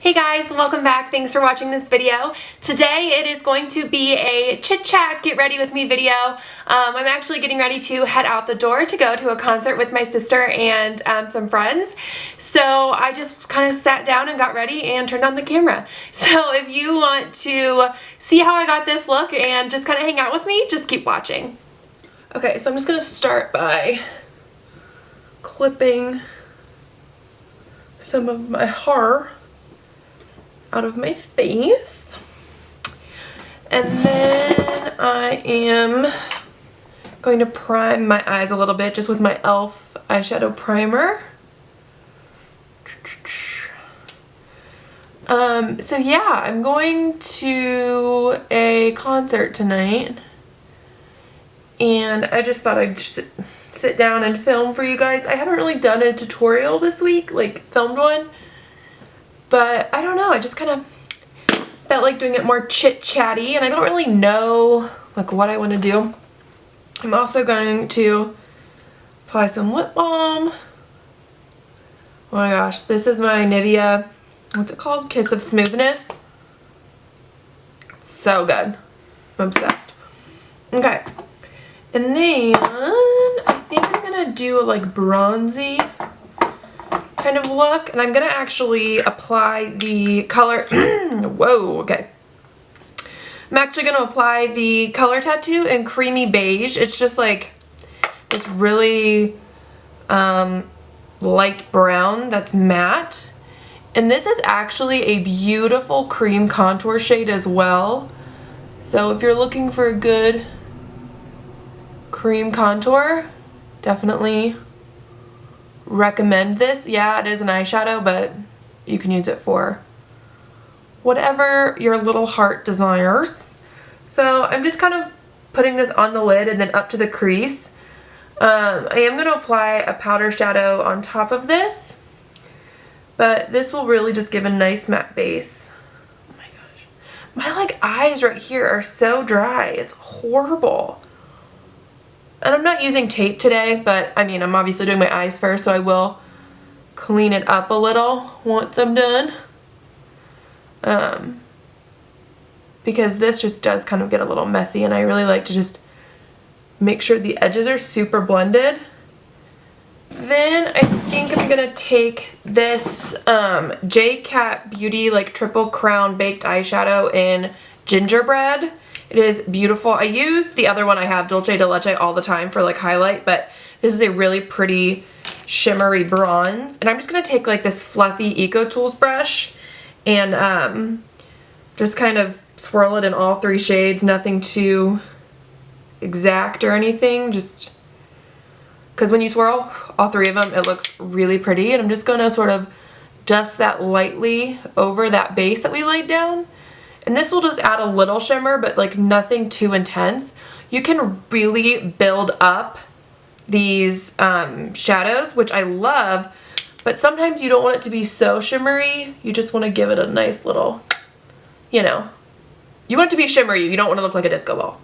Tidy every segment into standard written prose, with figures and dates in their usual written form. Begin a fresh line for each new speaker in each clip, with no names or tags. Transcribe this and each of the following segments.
Hey guys, welcome back. Thanks for watching this video. Today it is going to be a chit chat, get ready with me video. I'm actually getting ready to head out the door to go to a concert with my sister and some friends. So I just kind of sat down and got ready and turned on the camera. So if you want to see how I got this look and just kind of hang out with me, just keep watching. Okay, so I'm just going to start by clipping some of my hair out of my face, and then I am going to prime my eyes a little bit just with my e.l.f. eyeshadow primer. So yeah, I'm going to a concert tonight, and I just thought I'd just sit down and film for you guys. I haven't really done a tutorial this week, like filmed one. But I don't know, I just kind of felt like doing it more chit-chatty, and I don't really know like what I want to do. I'm also going to apply some lip balm. Oh my gosh, this is my Nivea, what's it called? Kiss of Smoothness. So good. I'm obsessed. Okay. And then I think I'm going to do a like bronzy kind of look, and I'm gonna actually apply the color whoa, okay. I'm actually gonna apply the color tattoo in Creamy Beige. It's just like this really light brown that's matte, and this is actually a beautiful cream contour shade as well. So if you're looking for a good cream contour, definitely recommend this. Yeah, it is an eyeshadow, but you can use it for whatever your little heart desires. So I'm just kind of putting this on the lid and then up to the crease. I am going to apply a powder shadow on top of this, but this will really just give a nice matte base. Oh my gosh, my like eyes right here are so dry, it's horrible. And I'm not using tape today, but I mean, I'm obviously doing my eyes first, so I will clean it up a little once I'm done. Because this just does kind of get a little messy, and I really like to just make sure the edges are super blended. Then I think I'm gonna take this J-Cat Beauty like Triple Crown Baked Eyeshadow in Gingerbread. It is beautiful. I use the other one I have, Dulce de Leche, all the time for like highlight, but this is a really pretty shimmery bronze. And I'm just going to take like this fluffy Eco Tools brush and just kind of swirl it in all three shades. Nothing too exact or anything, just because when you swirl all three of them, it looks really pretty. And I'm just going to sort of dust that lightly over that base that we laid down. And this will just add a little shimmer, but like nothing too intense. You can really build up these shadows, which I love, but sometimes you don't want it to be so shimmery. You just want to give it a nice little, you know, you want it to be shimmery. You don't want to look like a disco ball.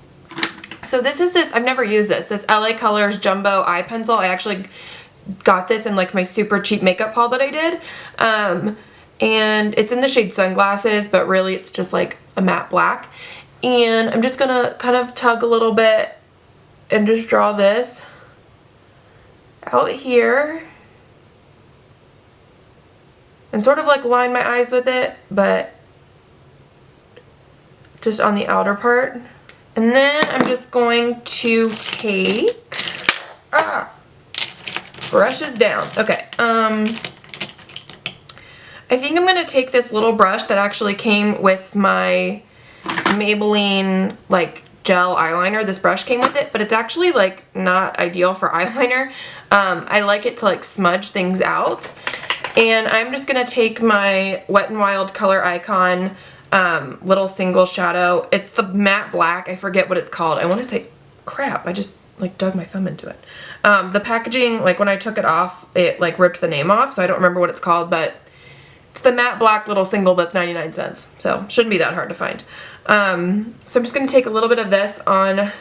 So this is I've never used this LA Colors Jumbo Eye Pencil. I actually got this in like my super cheap makeup haul that I did. And it's in the shade Sunglasses, but really it's just like a matte black. And I'm just gonna kind of tug a little bit and just draw this out here and sort of like line my eyes with it, but just on the outer part. And then I'm just going to take brushes down. Okay, I think I'm going to take this little brush that actually came with my Maybelline like gel eyeliner. This brush came with it, but it's actually like not ideal for eyeliner. I like it to like smudge things out. And I'm just going to take my Wet n Wild Color Icon little single shadow. It's the matte black. I forget what it's called. I want to say, crap, I just like dug my thumb into it. The packaging, like when I took it off, it like ripped the name off, so I don't remember what it's called, but it's the matte black little single that's 99 cents, so shouldn't be that hard to find. So I'm just going to take a little bit of this on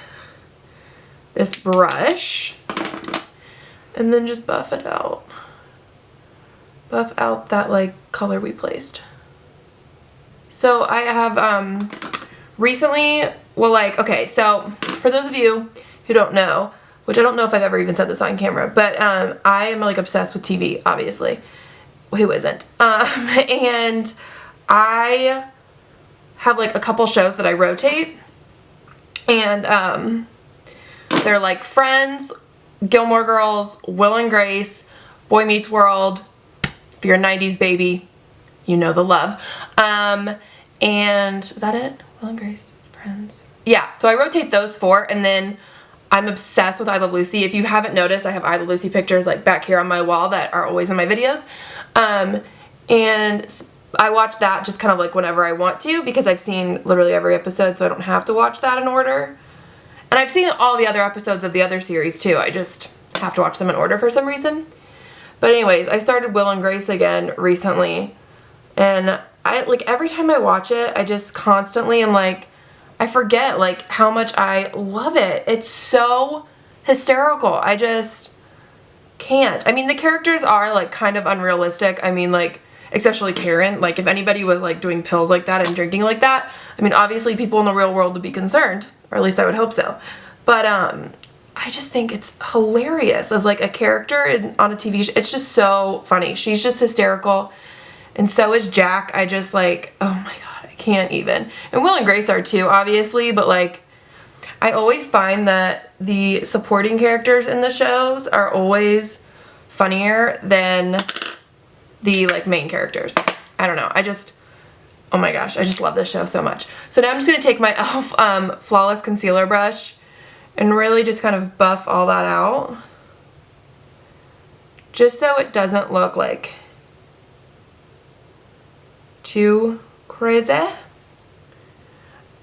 this brush and then just buff it out. Buff out that like color we placed. So I have recently, well, like, okay, so for those of you who don't know, which I don't know if I've ever even said this on camera, but I am like obsessed with TV, obviously. Who isn't? And I have like a couple shows that I rotate, and they're like Friends, Gilmore Girls, Will and Grace, Boy Meets World. If you're a 90s baby, you know the love. And is that it? Will and Grace, Friends. Yeah, so I rotate those 4, and then I'm obsessed with I Love Lucy. If you haven't noticed, I have I Love Lucy pictures like back here on my wall that are always in my videos. And I watch that just kind of like whenever I want to, because I've seen literally every episode, so I don't have to watch that in order. And I've seen all the other episodes of the other series too. I just have to watch them in order for some reason. But anyways, I started Will and Grace again recently, and I like every time I watch it, I just constantly am like, I forget like how much I love it. It's so hysterical. I just can't. I mean, the characters are like kind of unrealistic. I mean, like, especially Karen, like if anybody was like doing pills like that and drinking like that, I mean, obviously people in the real world would be concerned, or at least I would hope so. But I just think it's hilarious as like a character on a TV show. It's just so funny. She's just hysterical, and so is Jack. I just like, oh my god, I can't even. And Will and Grace are too, obviously, but like I always find that the supporting characters in the shows are always funnier than the like main characters. I don't know. Oh my gosh, I just love this show so much. So now I'm just going to take my e.l.f. Flawless Concealer Brush and really just kind of buff all that out, just so it doesn't look like too crazy.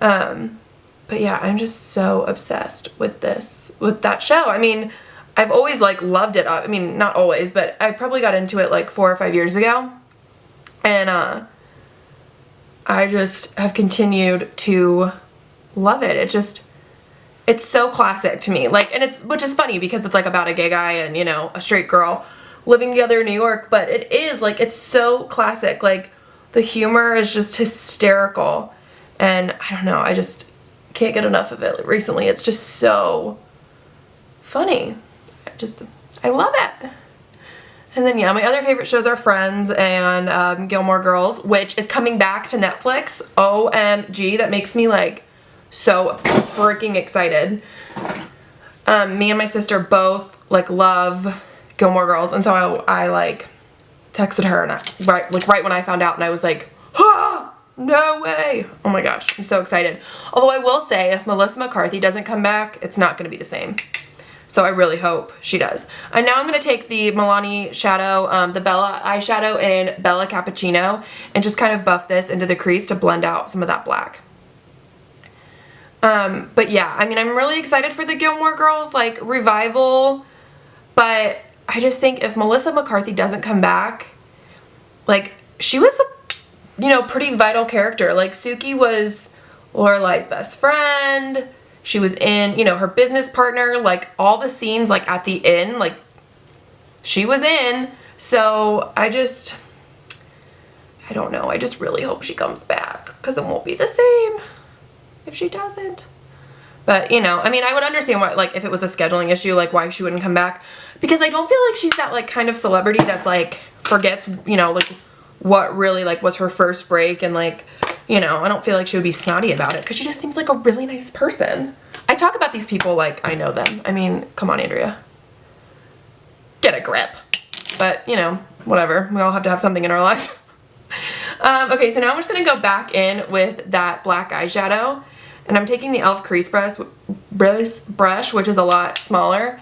But yeah, I'm just so obsessed with that show. I mean, I've always like loved it. I mean, not always, but I probably got into it like 4 or 5 years ago. And I just have continued to love it. It's so classic to me. Like, and which is funny because it's like about a gay guy and, you know, a straight girl living together in New York, but it is like, it's so classic. Like, the humor is just hysterical. And I don't know, I just can't get enough of it recently. It's just so funny. I love it. And then yeah, my other favorite shows are Friends and Gilmore Girls, which is coming back to Netflix. OMG, that makes me like so freaking excited. Me and my sister both like love Gilmore Girls, and so I like texted her and right when I found out, and I was like, ah, no way. Oh my gosh, I'm so excited. Although I will say, if Melissa McCarthy doesn't come back, it's not going to be the same. So I really hope she does. And now I'm going to take the Milani shadow, the Bella eyeshadow in Bella Cappuccino, and just kind of buff this into the crease to blend out some of that black. But yeah, I mean, I'm really excited for the Gilmore Girls, like, revival. But I just think if Melissa McCarthy doesn't come back, like, she was a, you know, pretty vital character. Like, Suki was Lorelai's best friend. She was in, you know, her business partner, like all the scenes like at the inn, like she was in. So I don't know. I just really hope she comes back, because it won't be the same if she doesn't. But, you know, I mean, I would understand why, like, if it was a scheduling issue, like why she wouldn't come back, because I don't feel like she's that like kind of celebrity that's like forgets, you know, like what really like was her first break, and like, you know, I don't feel like she would be snotty about it, because she just seems like a really nice person. I talk about these people like I know them. I mean, come on, Andrea. Get a grip. But, you know, whatever. We all have to have something in our lives. Okay, so now I'm just going to go back in with that black eyeshadow. And I'm taking the e.l.f. crease brush, which is a lot smaller.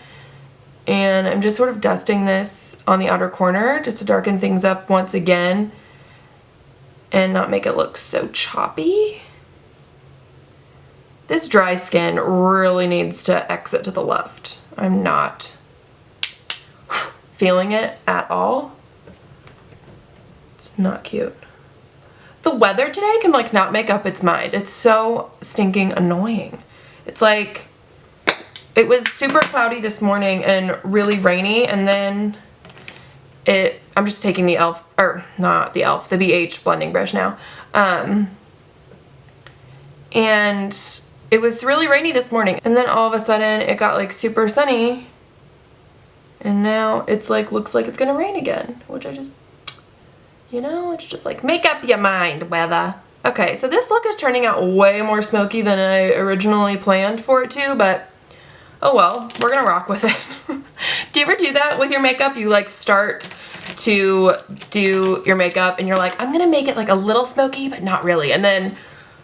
And I'm just sort of dusting this on the outer corner just to darken things up once again and not make it look so choppy. This dry skin really needs to exit to the left. I'm not feeling it at all. It's not cute. The weather today can like not make up its mind. It's so stinking annoying. It's like, it was super cloudy this morning and really rainy, and then I'm just taking the e.l.f., or not the e.l.f., the BH blending brush now. and it was really rainy this morning, and then all of a sudden it got like super sunny, and now it's like looks like it's gonna rain again, which I just, you know, it's just like make up your mind, weather. Okay, so this look is turning out way more smoky than I originally planned for it to, but oh well, we're gonna rock with it. Do you ever do that with your makeup? You like start to do your makeup and you're like, I'm gonna make it like a little smoky, but not really. And then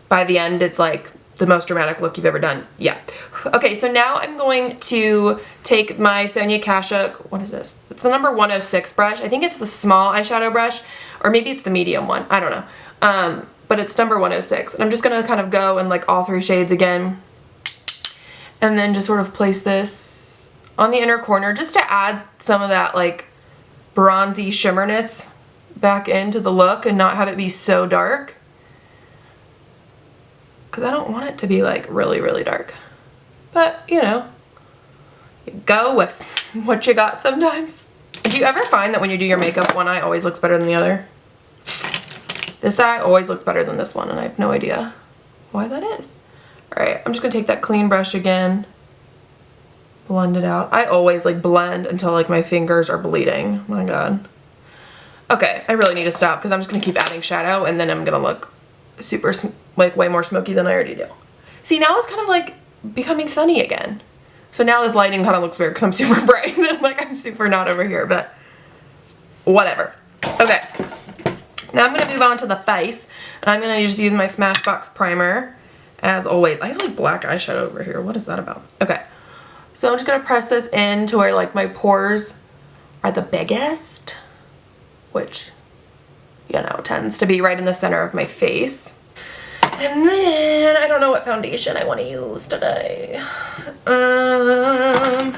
by the end, it's like the most dramatic look you've ever done. Yeah. Okay, so now I'm going to take my Sonia Kashuk, what is this? It's the number 106 brush. I think it's the small eyeshadow brush, or maybe it's the medium one. I don't know. But it's number 106. And I'm just gonna kind of go in like all 3 shades again. And then just sort of place this on the inner corner just to add some of that like bronzy shimmerness back into the look and not have it be so dark. Because I don't want it to be like really, really dark. But, you know, you go with what you got sometimes. Do you ever find that when you do your makeup, one eye always looks better than the other? This eye always looks better than this one, and I have no idea why that is. Alright, I'm just going to take that clean brush again. Blend it out. I always like blend until like my fingers are bleeding. My god. Okay, I really need to stop because I'm just going to keep adding shadow and then I'm going to look super, like way more smoky than I already do. See, now it's kind of like becoming sunny again. So now this lighting kind of looks weird because I'm super bright and like I'm super not over here, but whatever. Okay. Now I'm going to move on to the face and I'm going to just use my Smashbox primer as always. I have like black eyeshadow over here. What is that about? Okay. So I'm just going to press this in to where like my pores are the biggest, which, you know, tends to be right in the center of my face. And then I don't know what foundation I want to use today. I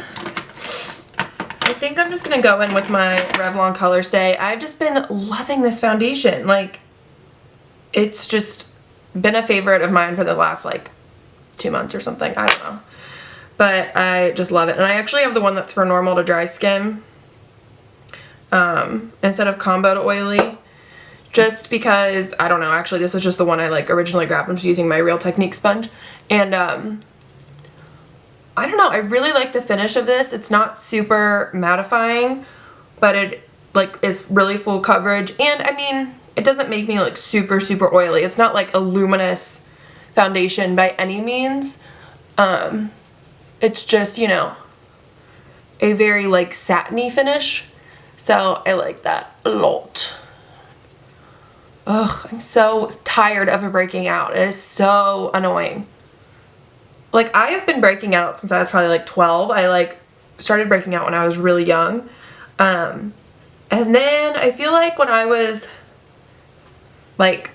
think I'm just going to go in with my Revlon Color Stay. I've just been loving this foundation. Like, it's just been a favorite of mine for the last like 2 months or something. I don't know. But I just love it. And I actually have the one that's for normal to dry skin instead of combo to oily. Just because, I don't know, actually this is just the one I like originally grabbed. I'm just using my Real Technique sponge. And I don't know, I really like the finish of this. It's not super mattifying, but it like is really full coverage. And I mean, it doesn't make me like super, super oily. It's not like a luminous foundation by any means. It's just, you know, a very like satiny finish. So I like that a lot. Ugh, I'm so tired of it breaking out. It is so annoying. Like, I have been breaking out since I was probably like 12. I like started breaking out when I was really young. And then I feel like when I was like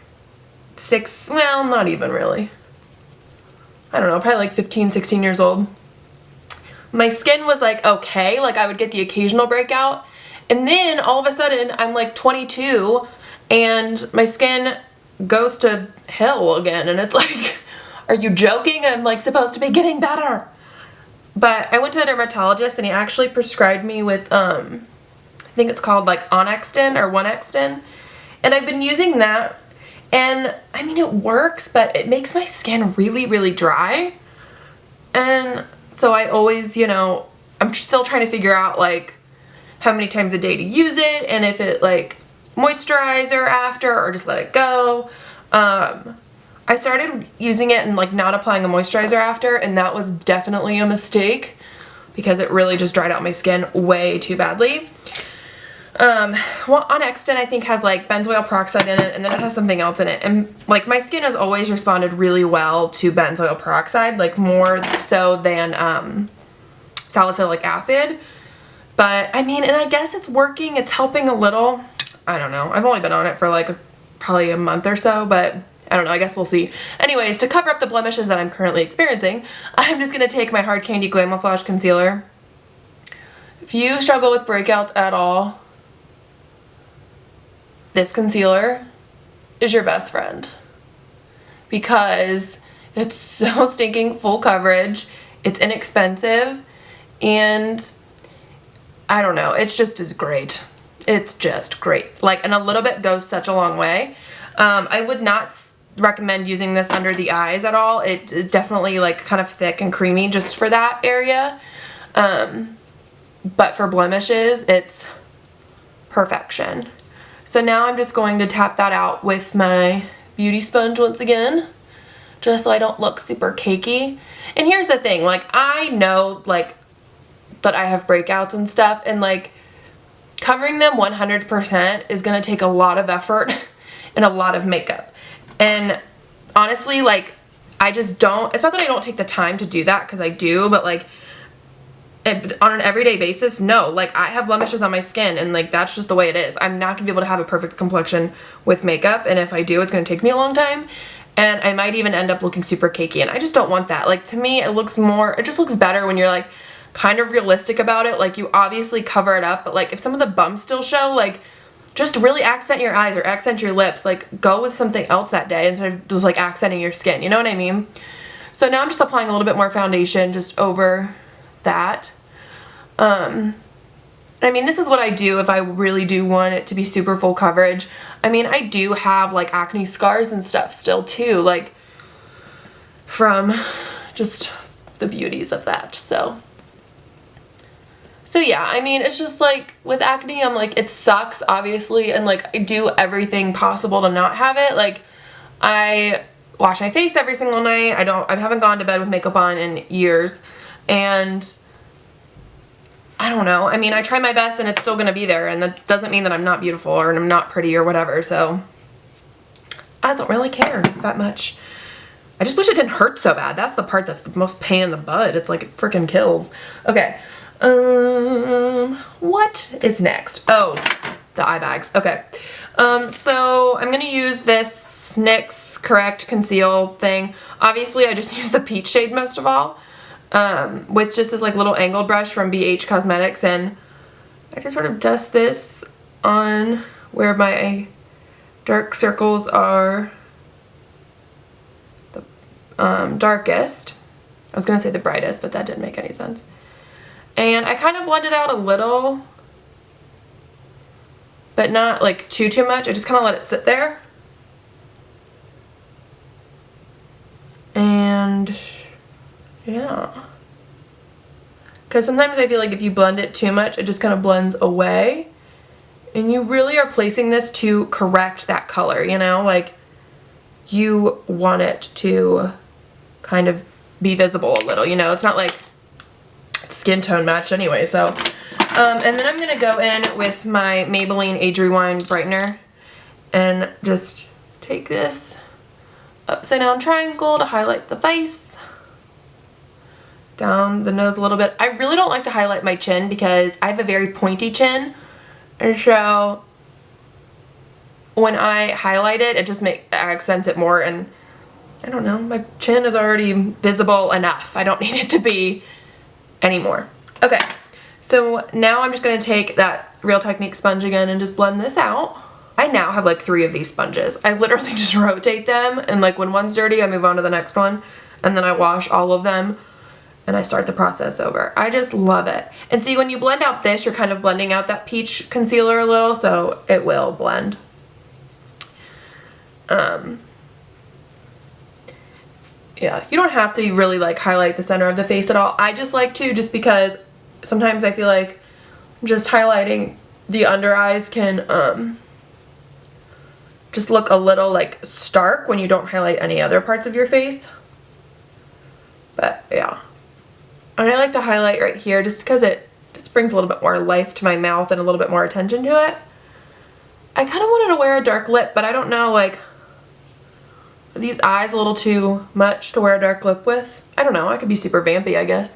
6, well, not even really. I don't know, probably like 15, 16 years old. My skin was like okay, like I would get the occasional breakout. And then all of a sudden I'm like 22 and my skin goes to hell again. And it's like, are you joking? I'm like supposed to be getting better. But I went to the dermatologist and he actually prescribed me with, I think it's called like Onextin or Onextin. And I've been using that. And I mean, it works, but it makes my skin really, really dry. And so I always, you know, I'm still trying to figure out like how many times a day to use it and if it like moisturizer after or just let it go. I started using it and like not applying a moisturizer after, and that was definitely a mistake because it really just dried out my skin way too badly. Well, Onextin I think has like benzoyl peroxide in it and then it has something else in it, and like my skin has always responded really well to benzoyl peroxide, like more so than salicylic acid. But I mean, and I guess it's working, it's helping a little. I don't know, I've only been on it for like probably a month or so, but I don't know, I guess we'll see. Anyways, to cover up the blemishes that I'm currently experiencing, I'm just gonna take my Hard Candy Glamouflage Concealer. If you struggle with breakouts at all, this concealer is your best friend because it's so stinking full coverage, it's inexpensive, and I don't know, it's just as great. It's just great. Like, and a little bit goes such a long way. I would not recommend using this under the eyes at all. It's definitely like kind of thick and creamy just for that area. But for blemishes, it's perfection. So now I'm just going to tap that out with my beauty sponge once again, just so I don't look super cakey. And here's the thing, like, I know, like, that I have breakouts and stuff, and, like, covering them 100% is gonna take a lot of effort and a lot of makeup. And honestly, like, I just don't, it's not that I don't take the time to do that, because I do, but, like, on an everyday basis, no. Like, I have blemishes on my skin, and, like, that's just the way it is. I'm not gonna be able to have a perfect complexion with makeup, and if I do, it's gonna take me a long time, and I might even end up looking super cakey, and I just don't want that. Like, to me, it just looks better when you're, like, kind of realistic about it. Like, you obviously cover it up, but, like, if some of the bumps still show, like, just really accent your eyes or accent your lips. Like, go with something else that day instead of just, like, accenting your skin. You know what I mean? So now I'm just applying a little bit more foundation just over that. I mean, this is what I do if I really do want it to be super full coverage. I mean, I do have, like, acne scars and stuff still too, like, from just the beauties of that. So yeah, I mean, it's just like with acne, I'm like, it sucks obviously, and like I do everything possible to not have it. Like, I wash my face every single night. I haven't gone to bed with makeup on in years, and I don't know. I mean, I try my best and it's still gonna be there, and that doesn't mean that I'm not beautiful or I'm not pretty or whatever, so I don't really care that much. I just wish it didn't hurt so bad. That's the part that's the most pain in the butt. It's like it freaking kills. Okay. What is next? Oh, the eye bags. Okay. So I'm gonna use this NYX Correct Conceal thing. Obviously, I just use the peach shade most of all, with just this like little angled brush from BH Cosmetics, and I just sort of dust this on where my dark circles are the darkest. I was gonna say the brightest, but that didn't make any sense. And I kind of blend it out a little, but not like too much. I just kind of let it sit there. And yeah. Because sometimes I feel like if you blend it too much, it just kind of blends away. And you really are placing this to correct that color, you know? Like, you want it to kind of be visible a little, you know? It's not like skin tone matched anyway, so. And then I'm going to go in with my Maybelline Age Rewind Brightener and just take this upside down triangle to highlight the face. Down the nose a little bit. I really don't like to highlight my chin because I have a very pointy chin, and so when I highlight it, it just accents it more, and I don't know, my chin is already visible enough. I don't need it to be anymore. Okay, so now I'm just going to take that Real Technique sponge again and just blend this out. I now have like 3 of these sponges. I literally just rotate them, and like when one's dirty, I move on to the next one, and then I wash all of them and I start the process over. I just love it. And see, when you blend out this, you're kind of blending out that peach concealer a little, so it will blend. Yeah, you don't have to really like highlight the center of the face at all. I just like to, just because sometimes I feel like just highlighting the under eyes can just look a little like stark when you don't highlight any other parts of your face. But yeah, and I like to highlight right here just because it just brings a little bit more life to my mouth and a little bit more attention to it. I kind of wanted to wear a dark lip, but I don't know, like, are these eyes a little too much to wear a dark lip with? I don't know. I could be super vampy, I guess.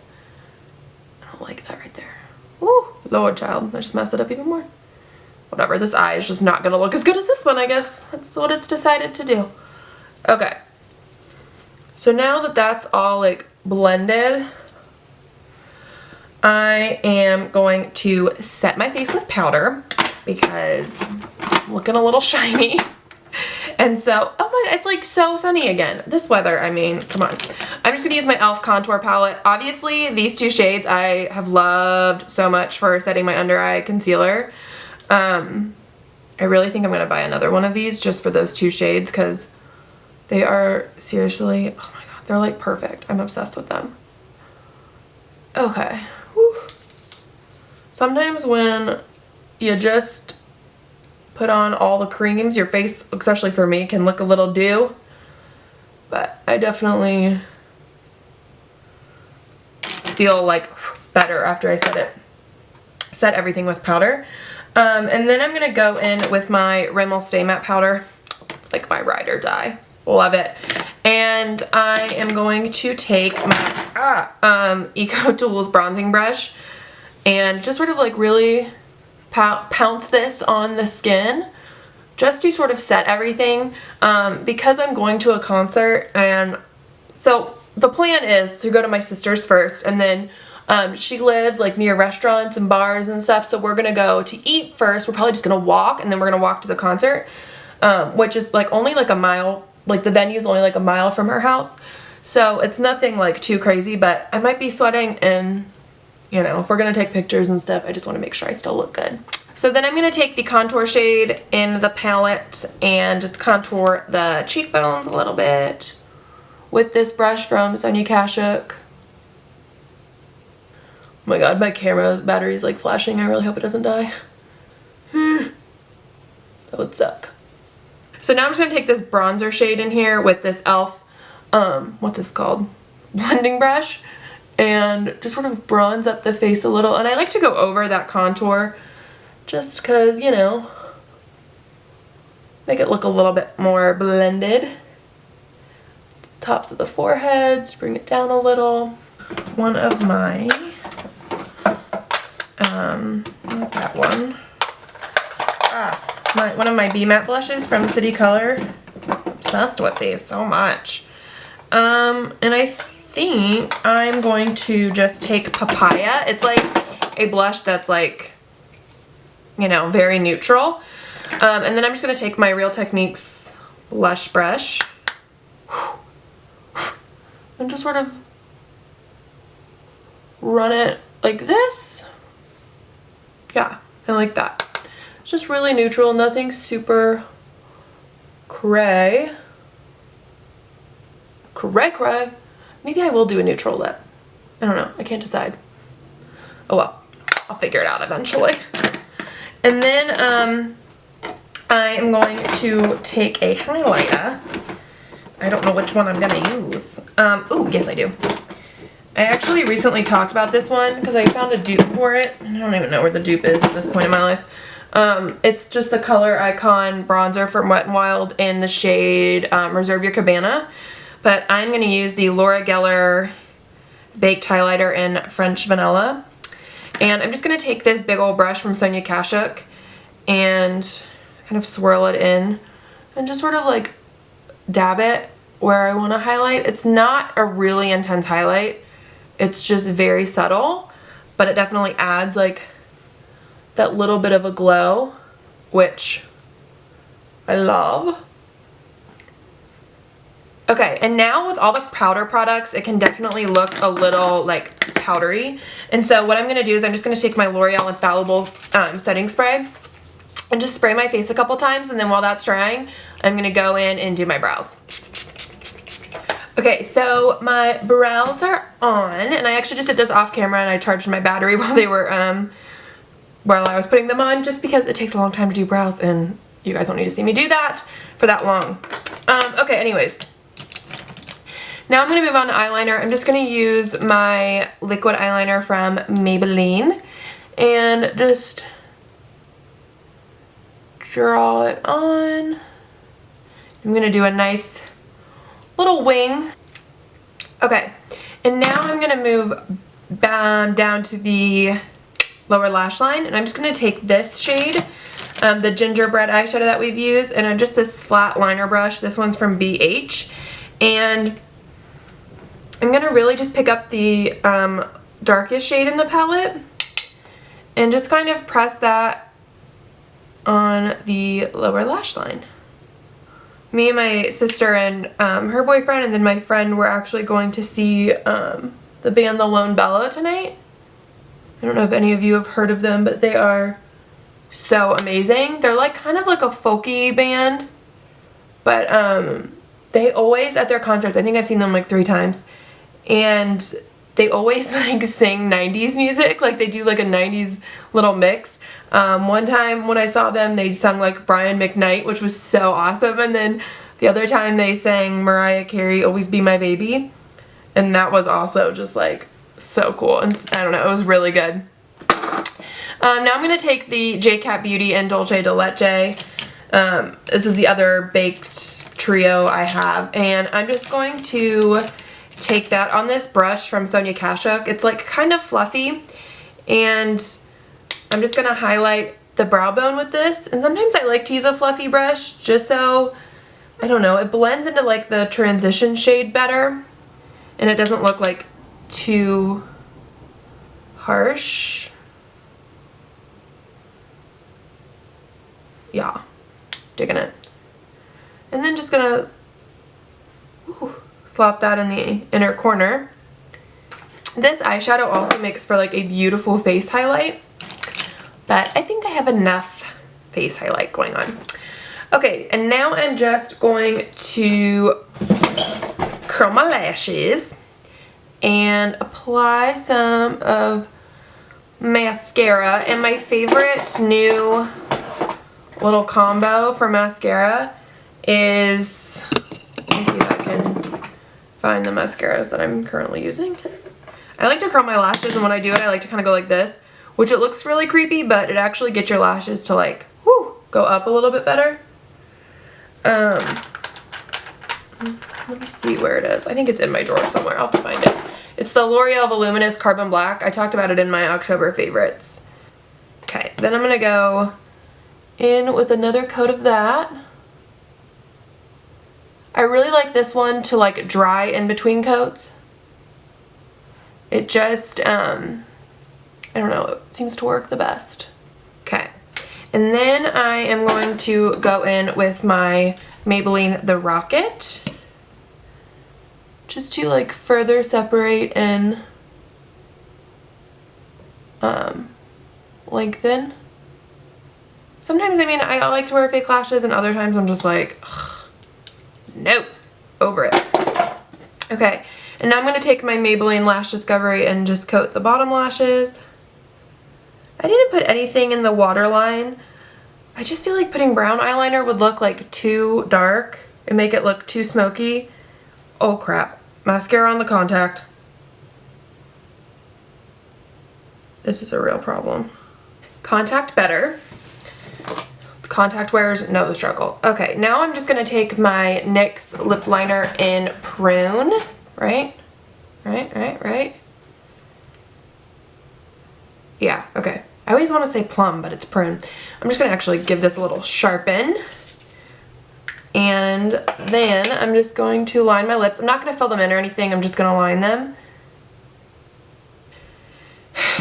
I don't like that right there. Woo, Lord child, I just messed it up even more. Whatever, this eye is just not gonna look as good as this one, I guess. That's what it's decided to do. Okay. So now that that's all like blended, I am going to set my face with powder because I'm looking a little shiny. And so, oh my god, it's like so sunny again. This weather, I mean, come on. I'm just gonna use my e.l.f. contour palette. Obviously, these 2 shades I have loved so much for setting my under eye concealer. I really think I'm gonna buy another one of these just for those 2 shades because They are seriously, oh my god, they're like perfect. I'm obsessed with them. Okay. Whew. Sometimes when you just put on all the creams, your face, especially for me, can look a little dew. But I definitely feel like better after I set everything with powder. And then I'm going to go in with my Rimmel Stay Matte powder. It's like my ride or die. Love it. And I am going to take my Eco Tools bronzing brush and just sort of like really pounce this on the skin just to sort of set everything, because I'm going to a concert. And so the plan is to go to my sister's first, and then she lives like near restaurants and bars and stuff, so we're gonna go to eat first. We're probably just gonna walk, and then we're gonna walk to the concert, which is like only like a mile. Like the venue is only like a mile from her house, so it's nothing like too crazy, but I might be sweating, and you know, if we're gonna take pictures and stuff, I just want to make sure I still look good. So then I'm gonna take the contour shade in the palette and just contour the cheekbones a little bit with this brush from Sonia Kashuk. Oh my god, my camera battery is like flashing. I really hope it doesn't die. That would suck. So now I'm just going to take this bronzer shade in here with this e.l.f. What's this called? Blending brush, and just sort of bronze up the face a little. And I like to go over that contour just because, you know, make it look a little bit more blended. Tops of the foreheads, bring it down a little. One of my, not that one. One of my B Matte blushes from City Color. Obsessed with these so much. And I think I'm going to just take Papaya. It's like a blush that's like, you know, very neutral. And then I'm just going to take my Real Techniques blush brush and just sort of run it like this. Yeah, and like that. It's just really neutral, nothing super cray. Cray. Maybe I will do a neutral lip. I don't know, I can't decide. Oh well, I'll figure it out eventually. And then I am going to take a highlighter. I don't know which one I'm gonna use. Ooh, yes I do. I actually recently talked about this one because I found a dupe for it. I don't even know where the dupe is at this point in my life. It's just the Color Icon bronzer from Wet n Wild in the shade Reserve Your Cabana. But I'm going to use the Laura Geller Baked Highlighter in French Vanilla. And I'm just going to take this big old brush from Sonia Kashuk and kind of swirl it in and just sort of like dab it where I want to highlight. It's not a really intense highlight. It's just very subtle, but it definitely adds like that little bit of a glow, which I love. Okay, and now with all the powder products, it can definitely look a little like powdery. And so what I'm going to do is I'm just going to take my L'Oreal Infallible setting spray and just spray my face a couple times, and then while that's drying, I'm going to go in and do my brows. Okay, so my brows are on, and I actually just did this off camera, and I charged my battery while they were, while I was putting them on, just because it takes a long time to do brows, and you guys don't need to see me do that for that long. Okay, anyways. Now I'm going to move on to eyeliner. I'm just going to use my liquid eyeliner from Maybelline, and just draw it on. I'm going to do a nice little wing. Okay, and now I'm going to move down to the lower lash line, and I'm just going to take this shade, the gingerbread eyeshadow that we've used, and just this flat liner brush. This one's from BH, and I'm going to really just pick up the darkest shade in the palette and just kind of press that on the lower lash line. Me and my sister and her boyfriend and then my friend were actually going to see the band The Lone Bellow tonight. I don't know if any of you have heard of them, but they are so amazing. They're like kind of like a folky band, but they always, at their concerts, I think I've seen them like 3 times, and they always like sing 90s music, like they do like a 90s little mix. One time when I saw them, they sung like Brian McKnight, which was so awesome, and then the other time they sang Mariah Carey, Always Be My Baby, and that was also just like so cool, and I don't know, it was really good. Now I'm going to take the J-Cat Beauty and Dolce de Leche. This is the other baked trio I have, and I'm just going to take that on this brush from Sonia Kashuk. It's like kind of fluffy, and I'm just going to highlight the brow bone with this, and sometimes I like to use a fluffy brush just so, I don't know, it blends into like the transition shade better, and it doesn't look like too harsh. Yeah, digging it. And then just gonna slap that in the inner corner. This eyeshadow also makes for like a beautiful face highlight, but I think I have enough face highlight going on. Okay, and now I'm just going to curl my lashes and apply some of mascara. And my favorite new little combo for mascara is, let me see if I can find the mascaras that I'm currently using. I like to curl my lashes, and when I do it, I like to kind of go like this, which it looks really creepy, but it actually gets your lashes to like, whoo, go up a little bit better. Let me see where it is. I think it's in my drawer somewhere. I'll have to find it. It's the L'Oreal Voluminous Carbon Black. I talked about it in my October favorites. Okay, then I'm gonna go in with another coat of that. I really like this one to like dry in between coats. It just, I don't know, it seems to work the best. Okay, and then I am going to go in with my Maybelline The Rocket, just to like further separate and lengthen. Sometimes, I mean, I like to wear fake lashes, and other times I'm just like, ugh, nope, over it. Okay, and now I'm going to take my Maybelline Lash Discovery and just coat the bottom lashes. I didn't put anything in the waterline. I just feel like putting brown eyeliner would look like too dark and make it look too smoky. Oh crap, mascara on the contact. This is a real problem. Contact better. Contact wearers know the struggle. Okay, now I'm just gonna take my NYX lip liner in Prune, right? Yeah, okay. I always want to say Plum, but it's Prune. I'm just gonna actually give this a little sharpen. And then I'm just going to line my lips. I'm not gonna fill them in or anything, I'm just gonna line them.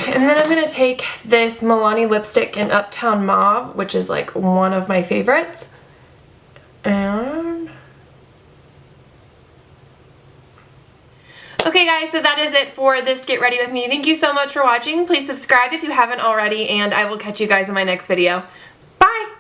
And then I'm going to take this Milani lipstick in Uptown Mauve, which is like one of my favorites. And okay guys, so that is it for this Get Ready With Me. Thank you so much for watching. Please subscribe if you haven't already, and I will catch you guys in my next video. Bye!